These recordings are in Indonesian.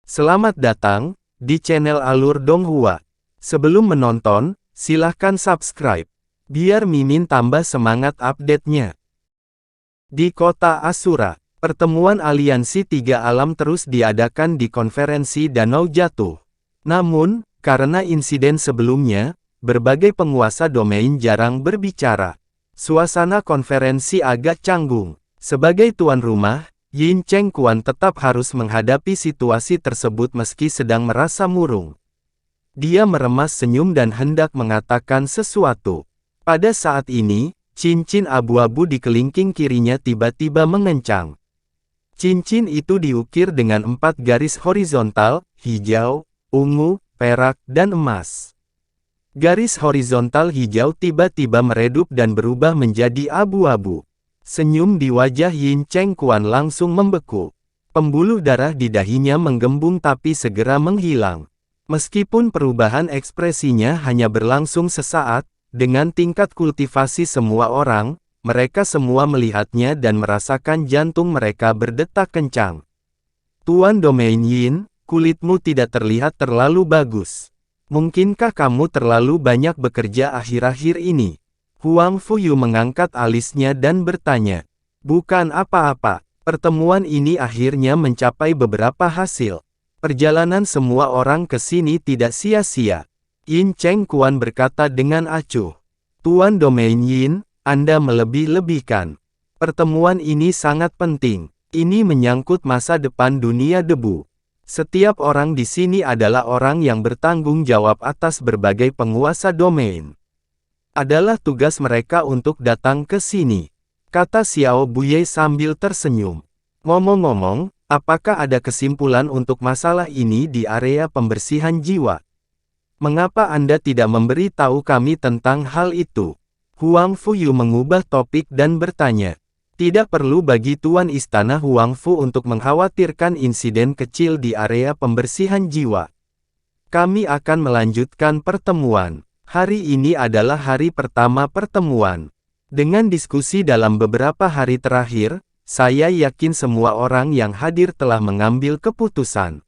Selamat datang di channel Alur Donghua. Sebelum menonton, silahkan subscribe, biar Mimin tambah semangat update-nya. Di kota Asura, pertemuan aliansi tiga alam terus diadakan di konferensi Danau Jatuh. Namun, karena insiden sebelumnya, berbagai penguasa domain jarang berbicara. Suasana konferensi agak canggung. Sebagai tuan rumah, Yin Cheng Quan tetap harus menghadapi situasi tersebut meski sedang merasa murung. Dia meremas senyum dan hendak mengatakan sesuatu. Pada saat ini, cincin abu-abu di kelingking kirinya tiba-tiba mengencang. Cincin itu diukir dengan 4 garis horizontal, hijau, ungu, perak, dan emas. Garis horizontal hijau tiba-tiba meredup dan berubah menjadi abu-abu. Senyum di wajah Yin Cheng Quan langsung membeku. Pembuluh darah di dahinya menggembung tapi segera menghilang. Meskipun perubahan ekspresinya hanya berlangsung sesaat, dengan tingkat kultivasi semua orang, mereka semua melihatnya dan merasakan jantung mereka berdetak kencang. Tuan Domain Yin, kulitmu tidak terlihat terlalu bagus. Mungkinkah kamu terlalu banyak bekerja akhir-akhir ini? Huang Fuyu mengangkat alisnya dan bertanya. Bukan apa-apa, pertemuan ini akhirnya mencapai beberapa hasil. Perjalanan semua orang ke sini tidak sia-sia. Yin Cheng Quan berkata dengan acuh. Tuan Domain Yin, Anda melebih-lebihkan. Pertemuan ini sangat penting. Ini menyangkut masa depan dunia debu. Setiap orang di sini adalah orang yang bertanggung jawab atas berbagai penguasa domain. Adalah tugas mereka untuk datang ke sini, kata Xiao Buye sambil tersenyum. Ngomong-ngomong, apakah ada kesimpulan untuk masalah ini di area pembersihan jiwa? Mengapa Anda tidak memberi tahu kami tentang hal itu? Huang Fuyu mengubah topik dan bertanya. Tidak perlu bagi Tuan Istana Huang Fu untuk mengkhawatirkan insiden kecil di area pembersihan jiwa. Kami akan melanjutkan pertemuan. Hari ini adalah hari pertama pertemuan. Dengan diskusi dalam beberapa hari terakhir, saya yakin semua orang yang hadir telah mengambil keputusan.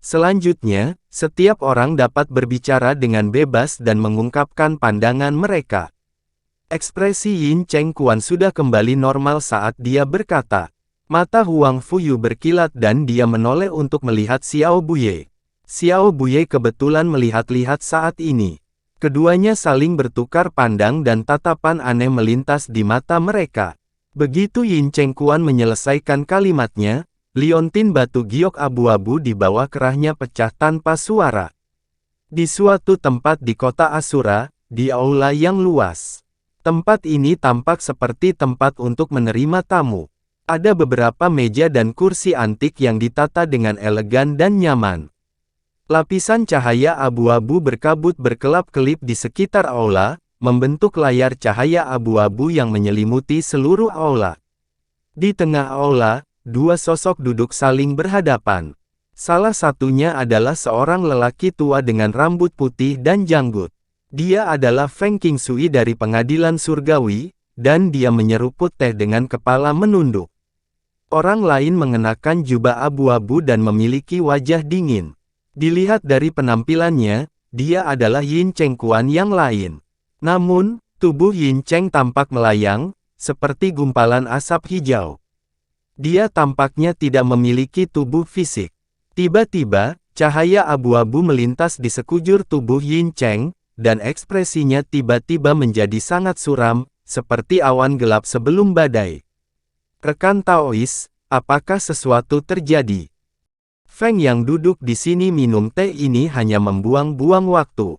Selanjutnya, setiap orang dapat berbicara dengan bebas dan mengungkapkan pandangan mereka. Ekspresi Yin Cheng Quan sudah kembali normal saat dia berkata. Mata Huang Fuyu berkilat dan dia menoleh untuk melihat Xiao Buye. Xiao Buye kebetulan melihat-lihat saat ini. Keduanya saling bertukar pandang dan tatapan aneh melintas di mata mereka. Begitu Yin Cheng Quan menyelesaikan kalimatnya, liontin batu giok abu-abu di bawah kerahnya pecah tanpa suara. Di suatu tempat di kota Asura, di aula yang luas. Tempat ini tampak seperti tempat untuk menerima tamu. Ada beberapa meja dan kursi antik yang ditata dengan elegan dan nyaman. Lapisan cahaya abu-abu berkabut berkelap-kelip di sekitar aula, membentuk layar cahaya abu-abu yang menyelimuti seluruh aula. Di tengah aula, dua sosok duduk saling berhadapan. Salah satunya adalah seorang lelaki tua dengan rambut putih dan janggut. Dia adalah Feng Qingsui dari Pengadilan Surgawi, dan dia menyeruput teh dengan kepala menunduk. Orang lain mengenakan jubah abu-abu dan memiliki wajah dingin. Dilihat dari penampilannya, dia adalah Yin Cheng Quan yang lain. Namun, tubuh Yin Cheng tampak melayang, seperti gumpalan asap hijau. Dia tampaknya tidak memiliki tubuh fisik. Tiba-tiba, cahaya abu-abu melintas di sekujur tubuh Yin Cheng, dan ekspresinya tiba-tiba menjadi sangat suram, seperti awan gelap sebelum badai. Rekan Taois, apakah sesuatu terjadi? Feng yang duduk di sini minum teh ini hanya membuang-buang waktu.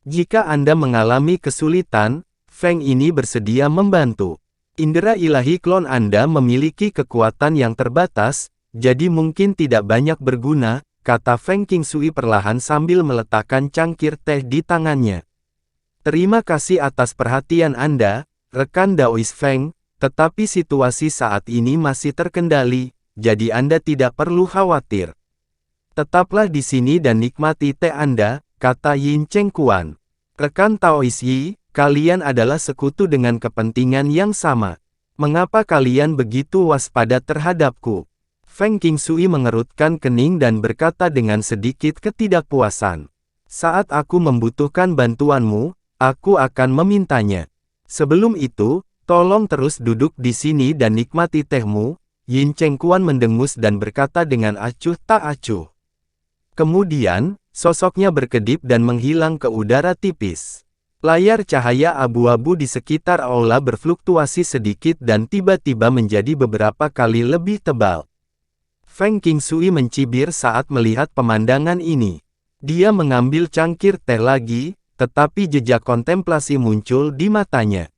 Jika Anda mengalami kesulitan, Feng ini bersedia membantu. Indera ilahi klon Anda memiliki kekuatan yang terbatas, jadi mungkin tidak banyak berguna, kata Feng Qingsui perlahan sambil meletakkan cangkir teh di tangannya. Terima kasih atas perhatian Anda, rekan Daois Feng, tetapi situasi saat ini masih terkendali. Jadi Anda tidak perlu khawatir. Tetaplah di sini dan nikmati teh Anda, kata Yin Cheng Quan. Rekan Taois Yi, kalian adalah sekutu dengan kepentingan yang sama. Mengapa kalian begitu waspada terhadapku? Feng Qingshui mengerutkan kening dan berkata dengan sedikit ketidakpuasan. Saat aku membutuhkan bantuanmu, aku akan memintanya. Sebelum itu, tolong terus duduk di sini dan nikmati tehmu. Yin Chengquan mendengus dan berkata dengan acuh tak acuh. Kemudian, sosoknya berkedip dan menghilang ke udara tipis. Layar cahaya abu-abu di sekitar aula berfluktuasi sedikit dan tiba-tiba menjadi beberapa kali lebih tebal. Feng Qingshui mencibir saat melihat pemandangan ini. Dia mengambil cangkir teh lagi, tetapi jejak kontemplasi muncul di matanya.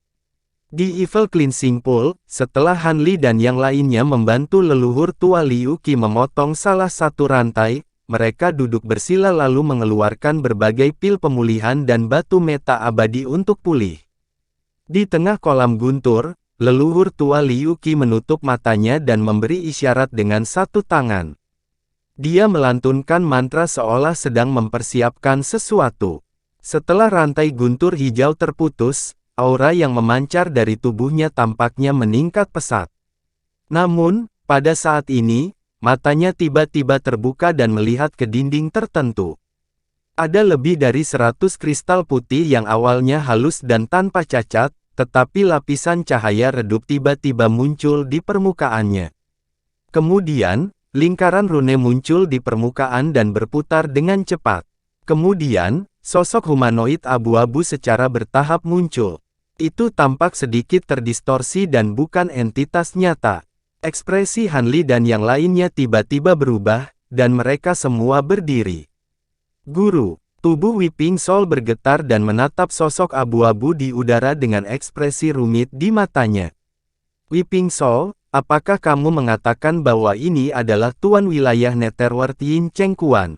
Di Evil Cleansing Pool, setelah Han Li dan yang lainnya membantu leluhur tua Liu Qi memotong salah satu rantai, mereka duduk bersila lalu mengeluarkan berbagai pil pemulihan dan batu meta abadi untuk pulih. Di tengah kolam guntur, leluhur tua Liu Qi menutup matanya dan memberi isyarat dengan satu tangan. Dia melantunkan mantra seolah sedang mempersiapkan sesuatu. Setelah rantai guntur hijau terputus, aura yang memancar dari tubuhnya tampaknya meningkat pesat. Namun, pada saat ini, matanya tiba-tiba terbuka dan melihat ke dinding tertentu. Ada lebih dari 100 kristal putih yang awalnya halus dan tanpa cacat, tetapi lapisan cahaya redup tiba-tiba muncul di permukaannya. Kemudian, lingkaran rune muncul di permukaan dan berputar dengan cepat. Kemudian, sosok humanoid abu-abu secara bertahap muncul. Itu tampak sedikit terdistorsi dan bukan entitas nyata. Ekspresi Han Li dan yang lainnya tiba-tiba berubah, dan mereka semua berdiri. Guru, tubuh Weeping Soul bergetar dan menatap sosok abu-abu di udara dengan ekspresi rumit di matanya. Weeping Soul, apakah kamu mengatakan bahwa ini adalah tuan wilayah Netherworld Yin Chengquan?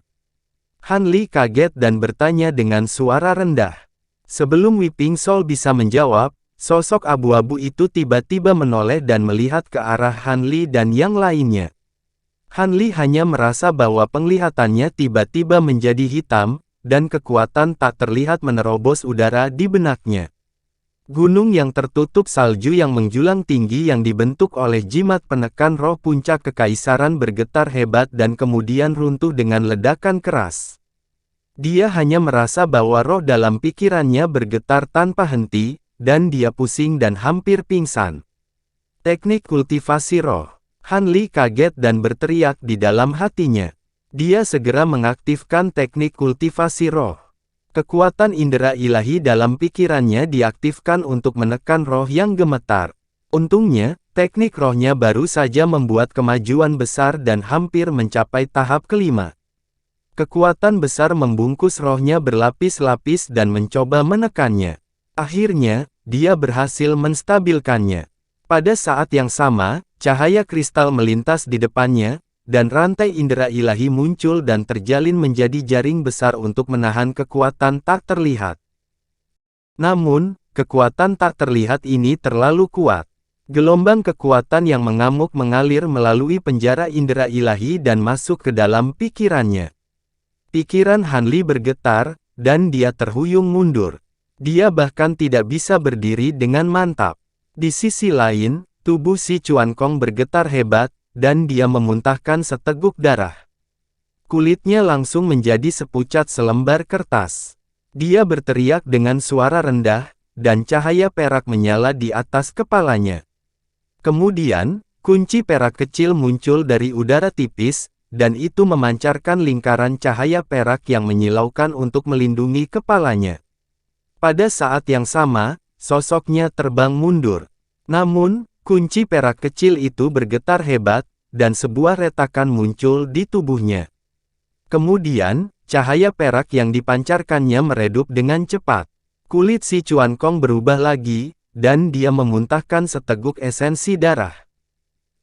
Han Li kaget dan bertanya dengan suara rendah. Sebelum Weeping Soul bisa menjawab, sosok abu-abu itu tiba-tiba menoleh dan melihat ke arah Han Li dan yang lainnya. Han Li hanya merasa bahwa penglihatannya tiba-tiba menjadi hitam, dan kekuatan tak terlihat menerobos udara di benaknya. Gunung yang tertutup salju yang menjulang tinggi yang dibentuk oleh jimat penekan roh puncak kekaisaran bergetar hebat dan kemudian runtuh dengan ledakan keras. Dia hanya merasa bahwa roh dalam pikirannya bergetar tanpa henti, dan dia pusing dan hampir pingsan. Teknik kultivasi roh. Han Li kaget dan berteriak di dalam hatinya. Dia segera mengaktifkan teknik kultivasi roh. Kekuatan indera ilahi dalam pikirannya diaktifkan untuk menekan roh yang gemetar. Untungnya, teknik rohnya baru saja membuat kemajuan besar dan hampir mencapai tahap kelima. Kekuatan besar membungkus rohnya berlapis-lapis dan mencoba menekannya. Akhirnya, dia berhasil menstabilkannya. Pada saat yang sama, cahaya kristal melintas di depannya, dan rantai indera ilahi muncul dan terjalin menjadi jaring besar untuk menahan kekuatan tak terlihat. Namun, kekuatan tak terlihat ini terlalu kuat. Gelombang kekuatan yang mengamuk mengalir melalui penjara indera ilahi dan masuk ke dalam pikirannya. Pikiran Han Li bergetar, dan dia terhuyung mundur. Dia bahkan tidak bisa berdiri dengan mantap. Di sisi lain, tubuh si Chuankong bergetar hebat, dan dia memuntahkan seteguk darah. Kulitnya langsung menjadi sepucat selembar kertas. Dia berteriak dengan suara rendah, dan cahaya perak menyala di atas kepalanya. Kemudian, kunci perak kecil muncul dari udara tipis, dan itu memancarkan lingkaran cahaya perak yang menyilaukan untuk melindungi kepalanya. Pada saat yang sama, sosoknya terbang mundur. Namun, kunci perak kecil itu bergetar hebat, dan sebuah retakan muncul di tubuhnya. Kemudian, cahaya perak yang dipancarkannya meredup dengan cepat. Kulit si Chuankong berubah lagi, dan dia memuntahkan seteguk esensi darah.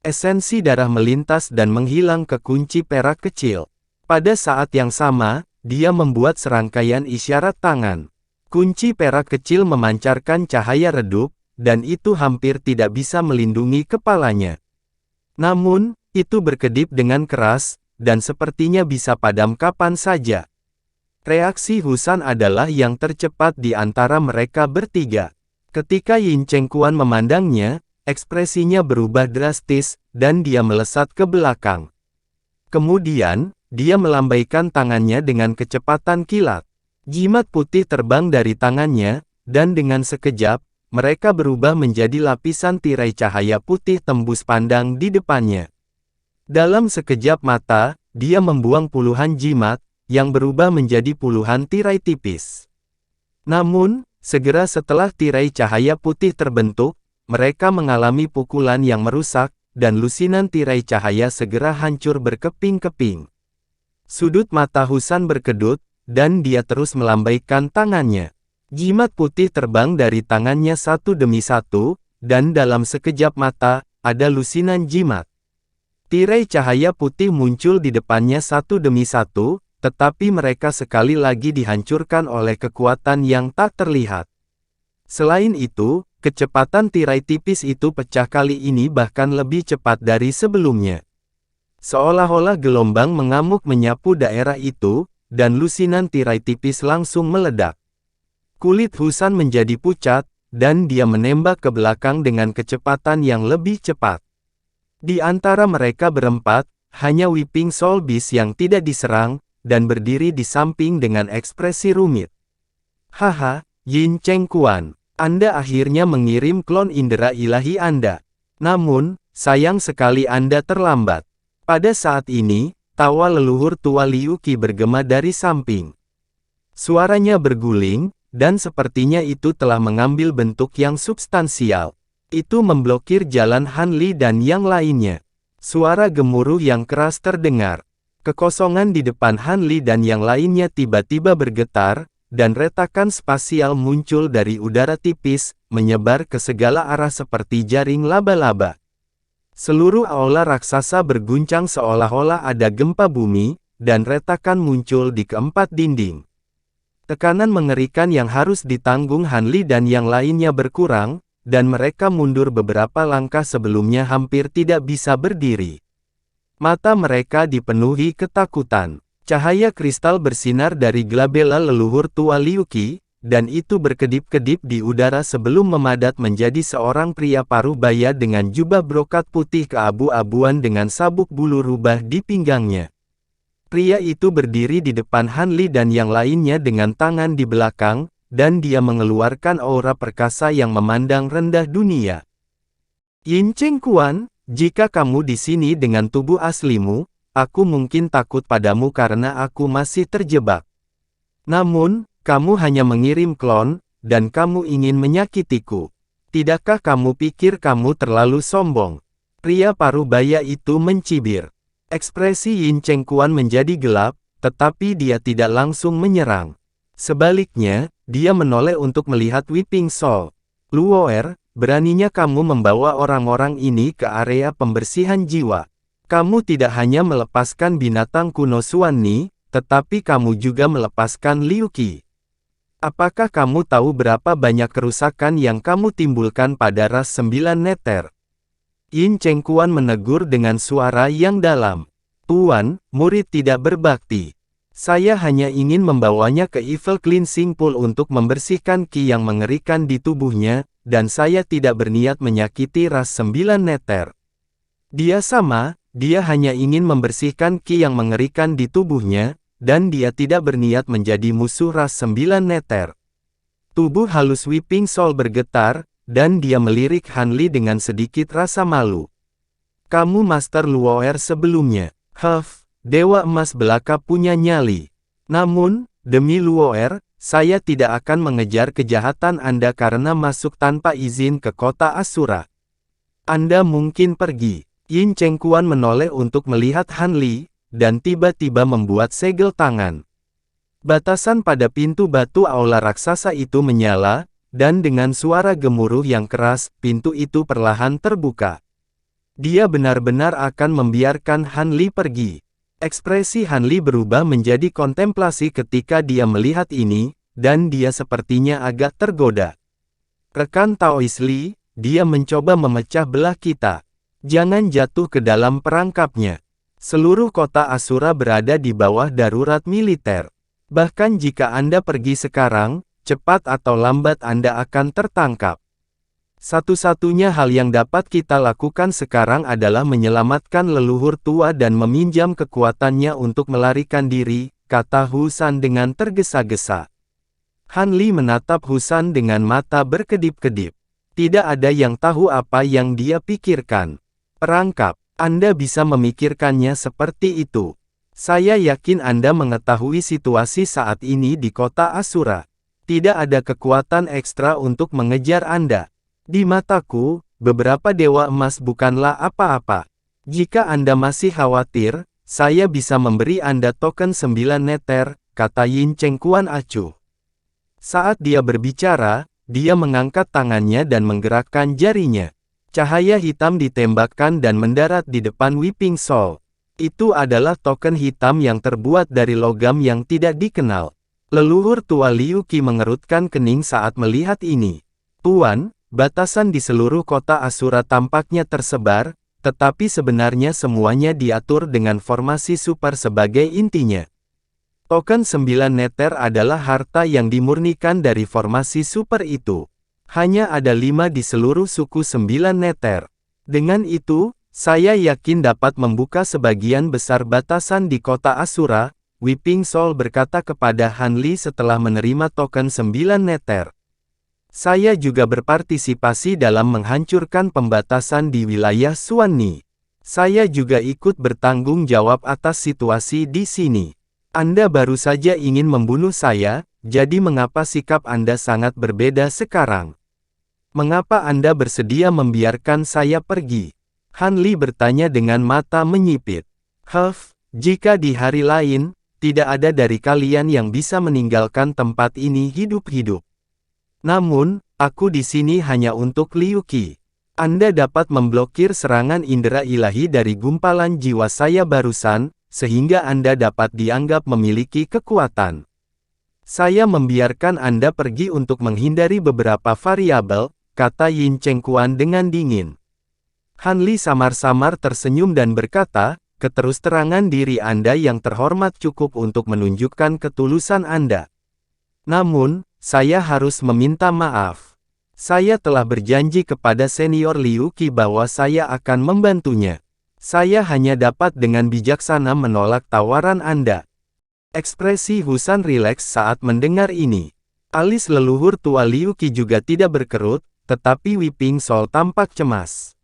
Esensi darah melintas dan menghilang ke kunci perak kecil. Pada saat yang sama, dia membuat serangkaian isyarat tangan. Kunci perak kecil memancarkan cahaya redup, dan itu hampir tidak bisa melindungi kepalanya. Namun, itu berkedip dengan keras, dan sepertinya bisa padam kapan saja. Reaksi Husan adalah yang tercepat di antara mereka bertiga. Ketika Yin Chengquan memandangnya, ekspresinya berubah drastis, dan dia melesat ke belakang. Kemudian, dia melambaikan tangannya dengan kecepatan kilat. Jimat putih terbang dari tangannya, dan dengan sekejap, mereka berubah menjadi lapisan tirai cahaya putih tembus pandang di depannya. Dalam sekejap mata, dia membuang puluhan jimat, yang berubah menjadi puluhan tirai tipis. Namun, segera setelah tirai cahaya putih terbentuk, mereka mengalami pukulan yang merusak, dan lusinan tirai cahaya segera hancur berkeping-keping. Sudut mata Husan berkedut, dan dia terus melambaikan tangannya. Jimat putih terbang dari tangannya satu demi satu, dan dalam sekejap mata, ada lusinan jimat. Tirai cahaya putih muncul di depannya satu demi satu, tetapi mereka sekali lagi dihancurkan oleh kekuatan yang tak terlihat. Selain itu, kecepatan tirai tipis itu pecah kali ini bahkan lebih cepat dari sebelumnya. Seolah-olah gelombang mengamuk menyapu daerah itu, dan lusinan tirai tipis langsung meledak. Kulit Husan menjadi pucat, dan dia menembak ke belakang dengan kecepatan yang lebih cepat. Di antara mereka berempat, hanya Weeping Soul Beast yang tidak diserang, dan berdiri di samping dengan ekspresi rumit. Haha, Yin Cheng Quan, Anda akhirnya mengirim klon indera ilahi Anda. Namun, sayang sekali Anda terlambat. Pada saat ini, tawa leluhur tua Liu Qi bergema dari samping. Suaranya berguling, dan sepertinya itu telah mengambil bentuk yang substansial. Itu memblokir jalan Han Li dan yang lainnya. Suara gemuruh yang keras terdengar. Kekosongan di depan Han Li dan yang lainnya tiba-tiba bergetar, dan retakan spasial muncul dari udara tipis, menyebar ke segala arah seperti jaring laba-laba. Seluruh aula raksasa berguncang seolah-olah ada gempa bumi, dan retakan muncul di keempat dinding. Tekanan mengerikan yang harus ditanggung Han Li dan yang lainnya berkurang, dan mereka mundur beberapa langkah sebelumnya hampir tidak bisa berdiri. Mata mereka dipenuhi ketakutan. Cahaya kristal bersinar dari glabella leluhur tua Liu Qi, dan itu berkedip-kedip di udara sebelum memadat menjadi seorang pria paruh baya dengan jubah brokat putih keabu-abuan dengan sabuk bulu rubah di pinggangnya. Pria itu berdiri di depan Han Li dan yang lainnya dengan tangan di belakang, dan dia mengeluarkan aura perkasa yang memandang rendah dunia. Yin Cheng Quan, jika kamu di sini dengan tubuh aslimu, aku mungkin takut padamu karena aku masih terjebak. Namun, kamu hanya mengirim klon, dan kamu ingin menyakitiku. Tidakkah kamu pikir kamu terlalu sombong? Pria paruh baya itu mencibir. Ekspresi Yin Cheng Quan menjadi gelap, tetapi dia tidak langsung menyerang. Sebaliknya, dia menoleh untuk melihat Weeping Soul. Luoer, beraninya kamu membawa orang-orang ini ke area pembersihan jiwa. Kamu tidak hanya melepaskan binatang kuno Xuan Ni, tetapi kamu juga melepaskan Liu Qi. Apakah kamu tahu berapa banyak kerusakan yang kamu timbulkan pada ras 9 neter? Yin Cheng Quan menegur dengan suara yang dalam. Tuan, murid tidak berbakti. Saya hanya ingin membawanya ke Evil Cleansing Pool untuk membersihkan Qi yang mengerikan di tubuhnya, dan saya tidak berniat menyakiti ras 9 neter. Dia hanya ingin membersihkan Qi yang mengerikan di tubuhnya, dan dia tidak berniat menjadi musuh ras 9 neter. Tubuh halus Weeping Soul bergetar, dan dia melirik Han Li dengan sedikit rasa malu. Kamu Master Luoer sebelumnya. Dewa Emas Belaka punya nyali. Namun, demi Luoer, saya tidak akan mengejar kejahatan Anda karena masuk tanpa izin ke kota Asura. Anda mungkin pergi. Yin Cheng Quan menoleh untuk melihat Han Li, dan tiba-tiba membuat segel tangan. Batasan pada pintu batu aula raksasa itu menyala, dan dengan suara gemuruh yang keras, pintu itu perlahan terbuka. Dia benar-benar akan membiarkan Han Li pergi. Ekspresi Han Li berubah menjadi kontemplasi ketika dia melihat ini, dan dia sepertinya agak tergoda. Rekan Taois Li, dia mencoba memecah belah kita. Jangan jatuh ke dalam perangkapnya. Seluruh kota Asura berada di bawah darurat militer. Bahkan jika Anda pergi sekarang, cepat atau lambat Anda akan tertangkap. Satu-satunya hal yang dapat kita lakukan sekarang adalah menyelamatkan leluhur tua dan meminjam kekuatannya untuk melarikan diri, kata Husan dengan tergesa-gesa. Han Li menatap Husan dengan mata berkedip-kedip. Tidak ada yang tahu apa yang dia pikirkan. Perangkap, Anda bisa memikirkannya seperti itu. Saya yakin Anda mengetahui situasi saat ini di kota Asura. Tidak ada kekuatan ekstra untuk mengejar Anda. Di mataku, beberapa dewa emas bukanlah apa-apa. Jika Anda masih khawatir, saya bisa memberi Anda token 9 neter, kata Yin Chengquan acuh. Saat dia berbicara, dia mengangkat tangannya dan menggerakkan jarinya. Cahaya hitam ditembakkan dan mendarat di depan Weeping Soul. Itu adalah token hitam yang terbuat dari logam yang tidak dikenal. Leluhur tua Liu Qi mengerutkan kening saat melihat ini. Tuan, batasan di seluruh kota Asura tampaknya tersebar, tetapi sebenarnya semuanya diatur dengan formasi super sebagai intinya. Token 9 neter adalah harta yang dimurnikan dari formasi super itu. Hanya ada 5 di seluruh suku 9 neter. Dengan itu, saya yakin dapat membuka sebagian besar batasan di kota Asura, Weeping Soul berkata kepada Han Li setelah menerima token 9 neter. Saya juga berpartisipasi dalam menghancurkan pembatasan di wilayah Xuanni. Saya juga ikut bertanggung jawab atas situasi di sini. Anda baru saja ingin membunuh saya, jadi mengapa sikap Anda sangat berbeda sekarang? Mengapa Anda bersedia membiarkan saya pergi? Han Li bertanya dengan mata menyipit. Jika di hari lain, tidak ada dari kalian yang bisa meninggalkan tempat ini hidup-hidup. Namun, aku di sini hanya untuk Liu Qi. Anda dapat memblokir serangan indera ilahi dari gumpalan jiwa saya barusan, sehingga Anda dapat dianggap memiliki kekuatan. Saya membiarkan Anda pergi untuk menghindari beberapa variabel, kata Yin Chengquan dengan dingin. Han Li samar-samar tersenyum dan berkata, keterus-terangan diri Anda yang terhormat cukup untuk menunjukkan ketulusan Anda. Namun, saya harus meminta maaf. Saya telah berjanji kepada senior Liu Qi bahwa saya akan membantunya. Saya hanya dapat dengan bijaksana menolak tawaran Anda. Ekspresi Husan rileks saat mendengar ini. Alis leluhur tua Liu Qi juga tidak berkerut, tetapi Weeping Soul tampak cemas.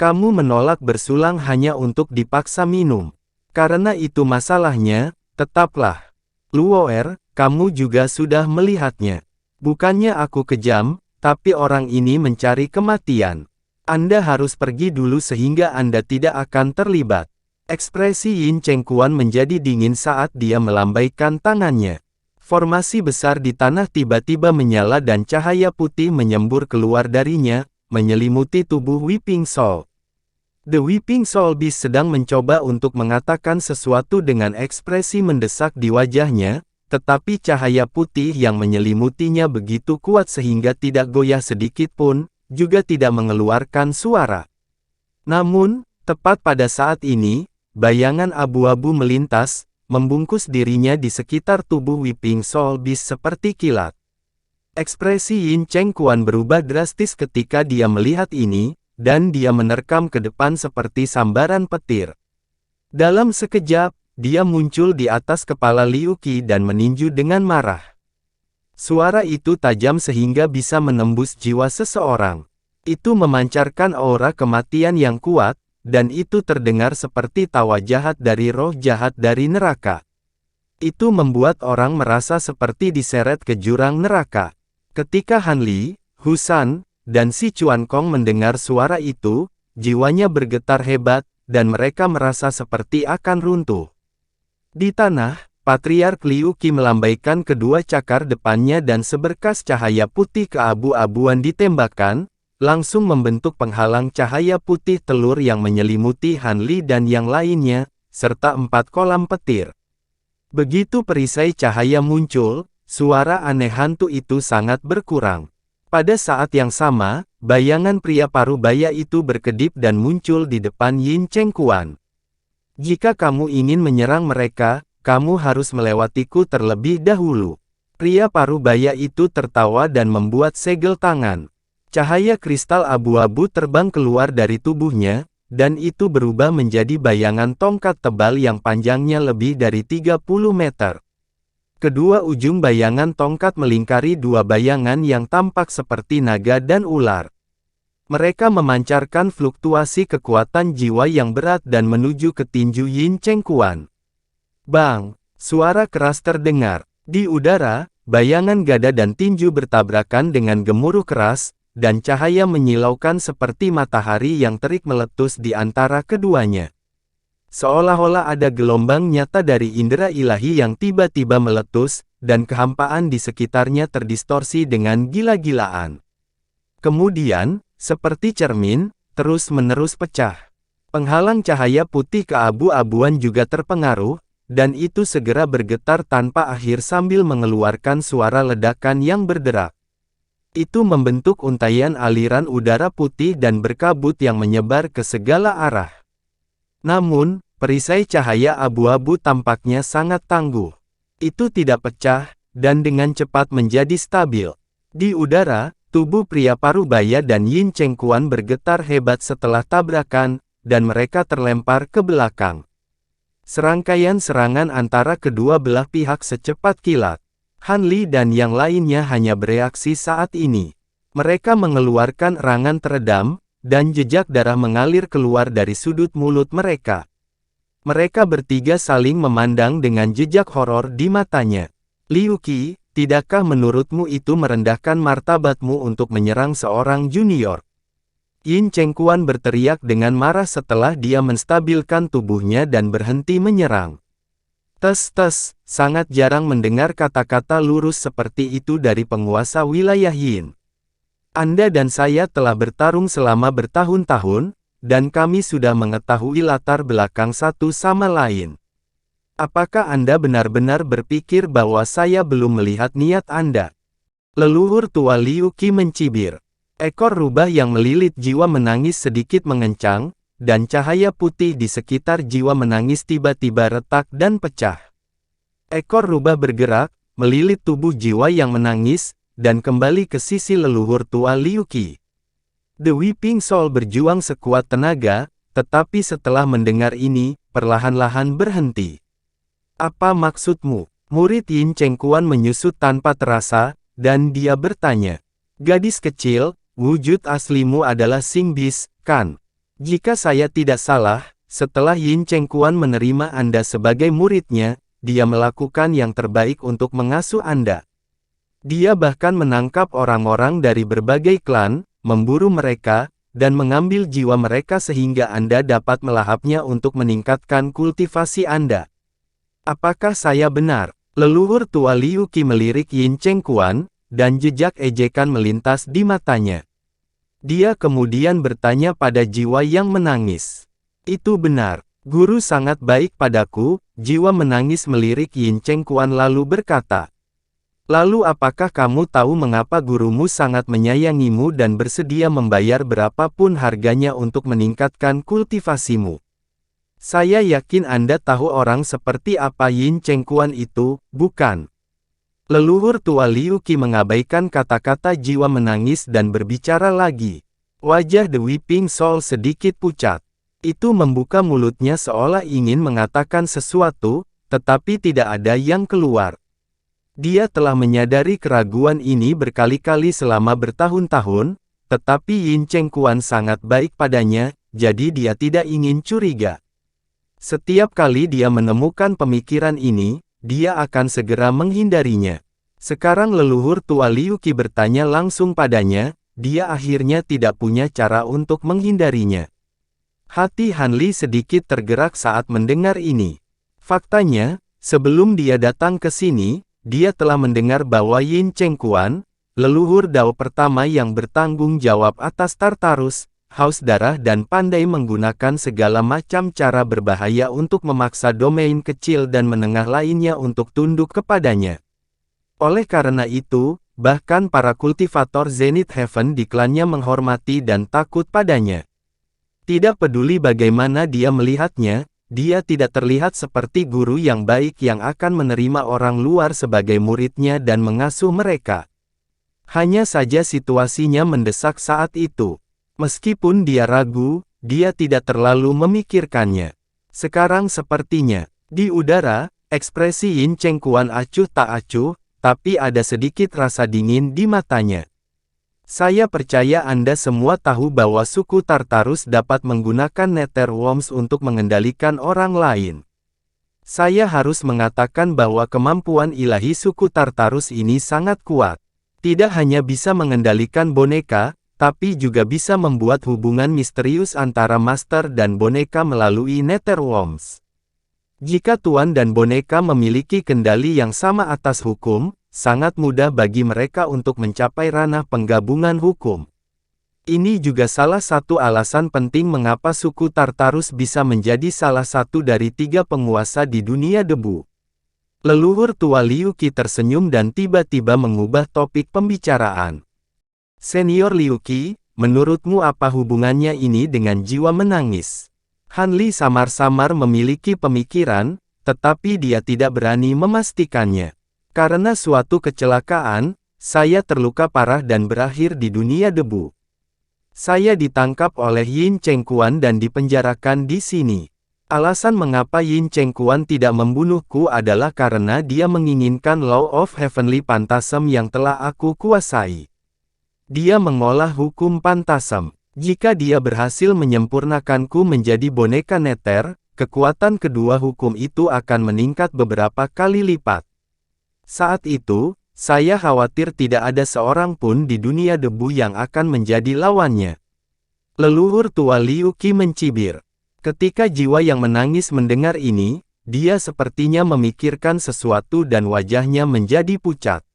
Kamu menolak bersulang hanya untuk dipaksa minum. Karena itu masalahnya, tetaplah. Luoer, kamu juga sudah melihatnya. Bukannya aku kejam, tapi orang ini mencari kematian. Anda harus pergi dulu sehingga Anda tidak akan terlibat. Ekspresi Yin Chengquan menjadi dingin saat dia melambaikan tangannya. Formasi besar di tanah tiba-tiba menyala dan cahaya putih menyembur keluar darinya, menyelimuti tubuh Weeping Soul. The Weeping Soul Beast sedang mencoba untuk mengatakan sesuatu dengan ekspresi mendesak di wajahnya, tetapi cahaya putih yang menyelimutinya begitu kuat sehingga tidak goyah sedikit pun, juga tidak mengeluarkan suara. Namun, tepat pada saat ini, bayangan abu-abu melintas, membungkus dirinya di sekitar tubuh Weeping Soul Beast seperti kilat. Ekspresi Yin Chengquan berubah drastis ketika dia melihat ini, dan dia menerkam ke depan seperti sambaran petir. Dalam sekejap, dia muncul di atas kepala Liu Qi dan meninju dengan marah. Suara itu tajam sehingga bisa menembus jiwa seseorang. Itu memancarkan aura kematian yang kuat, dan itu terdengar seperti tawa jahat dari roh jahat dari neraka. Itu membuat orang merasa seperti diseret ke jurang neraka. Ketika Han Li, Husan, dan Si Chuan Kong mendengar suara itu, jiwanya bergetar hebat, dan mereka merasa seperti akan runtuh. Di tanah, Patriark Liu Qi melambaikan kedua cakar depannya dan seberkas cahaya putih keabu-abuan ditembakkan, langsung membentuk penghalang cahaya putih telur yang menyelimuti Han Li dan yang lainnya, serta 4 kolam petir. Begitu perisai cahaya muncul, suara aneh hantu itu sangat berkurang. Pada saat yang sama, bayangan pria parubaya itu berkedip dan muncul di depan Yin Chengquan. Jika kamu ingin menyerang mereka, kamu harus melewatiku terlebih dahulu. Pria parubaya itu tertawa dan membuat segel tangan. Cahaya kristal abu-abu terbang keluar dari tubuhnya, dan itu berubah menjadi bayangan tongkat tebal yang panjangnya lebih dari 30 meter. Kedua ujung bayangan tongkat melingkari dua bayangan yang tampak seperti naga dan ular. Mereka memancarkan fluktuasi kekuatan jiwa yang berat dan menuju ke tinju Yin Cheng Quan. Bang! Suara keras terdengar. Di udara, bayangan gada dan tinju bertabrakan dengan gemuruh keras, dan cahaya menyilaukan seperti matahari yang terik meletus di antara keduanya. Seolah-olah ada gelombang nyata dari indera ilahi yang tiba-tiba meletus, dan kehampaan di sekitarnya terdistorsi dengan gila-gilaan. Kemudian, seperti cermin, terus-menerus pecah. Penghalang cahaya putih keabu-abuan juga terpengaruh, dan itu segera bergetar tanpa akhir sambil mengeluarkan suara ledakan yang berderak. Itu membentuk untaian aliran udara putih dan berkabut yang menyebar ke segala arah. Namun, perisai cahaya abu-abu tampaknya sangat tangguh. Itu tidak pecah, dan dengan cepat menjadi stabil. Di udara, tubuh pria parubaya dan Yin Cheng Quan bergetar hebat setelah tabrakan, dan mereka terlempar ke belakang. Serangkaian serangan antara kedua belah pihak secepat kilat. Han Li dan yang lainnya hanya bereaksi saat ini. Mereka mengeluarkan erangan teredam, dan jejak darah mengalir keluar dari sudut mulut mereka. Mereka bertiga saling memandang dengan jejak horor di matanya. Liu Qi, tidakkah menurutmu itu merendahkan martabatmu untuk menyerang seorang junior? Yin Cheng Quan berteriak dengan marah setelah dia menstabilkan tubuhnya dan berhenti menyerang. Tes, sangat jarang mendengar kata-kata lurus seperti itu dari penguasa wilayah Yin. Anda dan saya telah bertarung selama bertahun-tahun, dan kami sudah mengetahui latar belakang satu sama lain. Apakah Anda benar-benar berpikir bahwa saya belum melihat niat Anda? Leluhur tua Liu Qi mencibir. Ekor rubah yang melilit jiwa menangis sedikit mengencang, dan cahaya putih di sekitar jiwa menangis tiba-tiba retak dan pecah. Ekor rubah bergerak, melilit tubuh jiwa yang menangis, dan kembali ke sisi leluhur tua Liu Qi. The Weeping Soul berjuang sekuat tenaga, tetapi setelah mendengar ini, perlahan-lahan berhenti. Apa maksudmu? Murid Yin Cheng Quan menyusut tanpa terasa, dan dia bertanya. Gadis kecil, wujud aslimu adalah Xing Bis, kan? Jika saya tidak salah, setelah Yin Cheng Quan menerima Anda sebagai muridnya, dia melakukan yang terbaik untuk mengasuh Anda. Dia bahkan menangkap orang-orang dari berbagai klan, memburu mereka, dan mengambil jiwa mereka sehingga Anda dapat melahapnya untuk meningkatkan kultivasi Anda. Apakah saya benar? Leluhur tua Liu Qi melirik Yin Cheng Quan, dan jejak ejekan melintas di matanya. Dia kemudian bertanya pada jiwa yang menangis. Itu benar, guru sangat baik padaku, jiwa menangis melirik Yin Cheng Quan lalu berkata. Lalu apakah kamu tahu mengapa gurumu sangat menyayangimu dan bersedia membayar berapapun harganya untuk meningkatkan kultivasimu? Saya yakin Anda tahu orang seperti apa Yin Cheng Quan itu, bukan? Leluhur tua Liu Qi mengabaikan kata-kata jiwa menangis dan berbicara lagi. Wajah The Weeping Soul sedikit pucat. Itu membuka mulutnya seolah ingin mengatakan sesuatu, tetapi tidak ada yang keluar. Dia telah menyadari keraguan ini berkali-kali selama bertahun-tahun, tetapi Yin Cheng Quan sangat baik padanya, jadi dia tidak ingin curiga. Setiap kali dia menemukan pemikiran ini, dia akan segera menghindarinya. Sekarang leluhur tua Liu Qi bertanya langsung padanya, dia akhirnya tidak punya cara untuk menghindarinya. Hati Han Li sedikit tergerak saat mendengar ini. Faktanya, sebelum dia datang ke sini, dia telah mendengar bahwa Yin Cheng Quan, leluhur Dao pertama yang bertanggung jawab atas Tartarus, haus darah dan pandai menggunakan segala macam cara berbahaya untuk memaksa domain kecil dan menengah lainnya untuk tunduk kepadanya. Oleh karena itu, bahkan para kultivator Zenith Heaven di klannya menghormati dan takut padanya. Tidak peduli bagaimana dia melihatnya, dia tidak terlihat seperti guru yang baik yang akan menerima orang luar sebagai muridnya dan mengasuh mereka. Hanya saja situasinya mendesak saat itu. Meskipun dia ragu, dia tidak terlalu memikirkannya. Sekarang sepertinya, di udara, ekspresi Yin Chengquan acuh tak acuh, tapi ada sedikit rasa dingin di matanya. Saya percaya Anda semua tahu bahwa suku Tartarus dapat menggunakan Netherworms untuk mengendalikan orang lain. Saya harus mengatakan bahwa kemampuan ilahi suku Tartarus ini sangat kuat. Tidak hanya bisa mengendalikan boneka, tapi juga bisa membuat hubungan misterius antara master dan boneka melalui Netherworms. Jika tuan dan boneka memiliki kendali yang sama atas hukum, sangat mudah bagi mereka untuk mencapai ranah penggabungan hukum. Ini juga salah satu alasan penting mengapa suku Tartarus bisa menjadi salah satu dari 3 penguasa di dunia debu. Leluhur tua Liu Qi tersenyum dan tiba-tiba mengubah topik pembicaraan. Senior Liu Qi, menurutmu apa hubungannya ini dengan jiwa menangis? Han Li samar-samar memiliki pemikiran, tetapi dia tidak berani memastikannya. Karena suatu kecelakaan, saya terluka parah dan berakhir di dunia debu. Saya ditangkap oleh Yin Chengquan dan dipenjarakan di sini. Alasan mengapa Yin Chengquan tidak membunuhku adalah karena dia menginginkan Law of Heavenly Phantasm yang telah aku kuasai. Dia mengolah hukum Phantasm. Jika dia berhasil menyempurnakanku menjadi boneka Nether, kekuatan kedua hukum itu akan meningkat beberapa kali lipat. Saat itu, saya khawatir tidak ada seorang pun di dunia debu yang akan menjadi lawannya. Leluhur tua Liu Qi mencibir. Ketika jiwa yang menangis mendengar ini, dia sepertinya memikirkan sesuatu dan wajahnya menjadi pucat.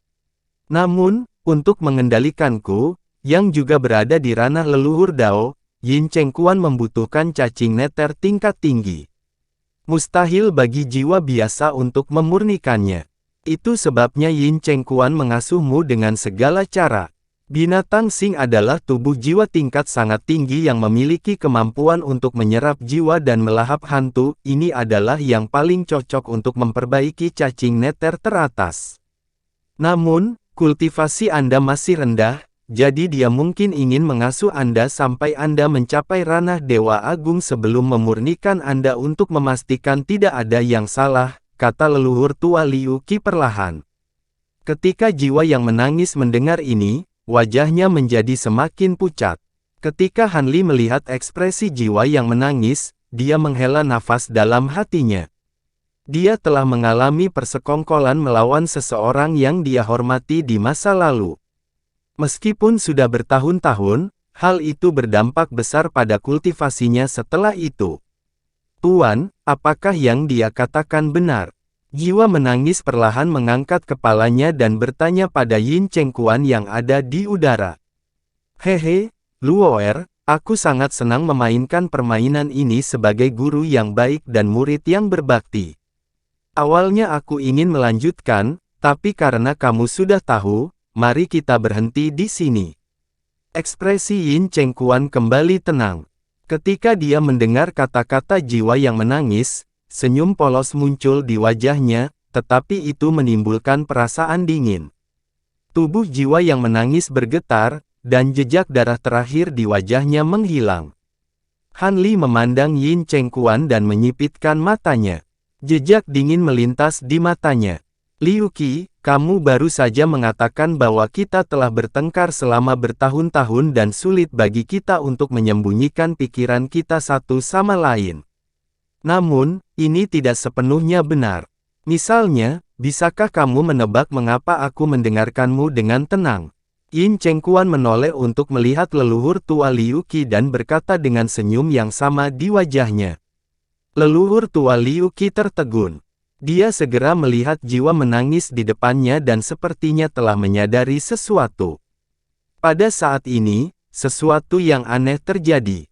Namun, untuk mengendalikanku, yang juga berada di ranah leluhur Dao, Yin Chengquan membutuhkan cacing Nether tingkat tinggi. Mustahil bagi jiwa biasa untuk memurnikannya. Itu sebabnya Yin Chengquan mengasuhmu dengan segala cara. Binatang Sing adalah tubuh jiwa tingkat sangat tinggi yang memiliki kemampuan untuk menyerap jiwa dan melahap hantu. Ini adalah yang paling cocok untuk memperbaiki cacing Nether teratas. Namun, kultivasi Anda masih rendah, jadi dia mungkin ingin mengasuh Anda sampai Anda mencapai ranah Dewa Agung sebelum memurnikan Anda untuk memastikan tidak ada yang salah, kata leluhur tua Liu Qi perlahan. Ketika jiwa yang menangis mendengar ini, wajahnya menjadi semakin pucat. Ketika Han Li melihat ekspresi jiwa yang menangis, dia menghela nafas dalam hatinya. Dia telah mengalami persekongkolan melawan seseorang yang dia hormati di masa lalu. Meskipun sudah bertahun-tahun, hal itu berdampak besar pada kultivasinya setelah itu. Tuan, apakah yang dia katakan benar? Jiwa menangis perlahan mengangkat kepalanya dan bertanya pada Yin Chengquan yang ada di udara. Hehe, Luoer, aku sangat senang memainkan permainan ini sebagai guru yang baik dan murid yang berbakti. Awalnya aku ingin melanjutkan, tapi karena kamu sudah tahu, mari kita berhenti di sini. Ekspresi Yin Chengquan kembali tenang. Ketika dia mendengar kata-kata jiwa yang menangis, senyum polos muncul di wajahnya, tetapi itu menimbulkan perasaan dingin. Tubuh jiwa yang menangis bergetar, dan jejak darah terakhir di wajahnya menghilang. Han Li memandang Yin Chengquan dan menyipitkan matanya. Jejak dingin melintas di matanya. Liu Qi, kamu baru saja mengatakan bahwa kita telah bertengkar selama bertahun-tahun dan sulit bagi kita untuk menyembunyikan pikiran kita satu sama lain. Namun, ini tidak sepenuhnya benar. Misalnya, bisakah kamu menebak mengapa aku mendengarkanmu dengan tenang? Yin Chengquan menoleh untuk melihat leluhur tua Liu Qi dan berkata dengan senyum yang sama di wajahnya. Leluhur tua Liu Qi tertegun. Dia segera melihat jiwa menangis di depannya dan sepertinya telah menyadari sesuatu. Pada saat ini, sesuatu yang aneh terjadi.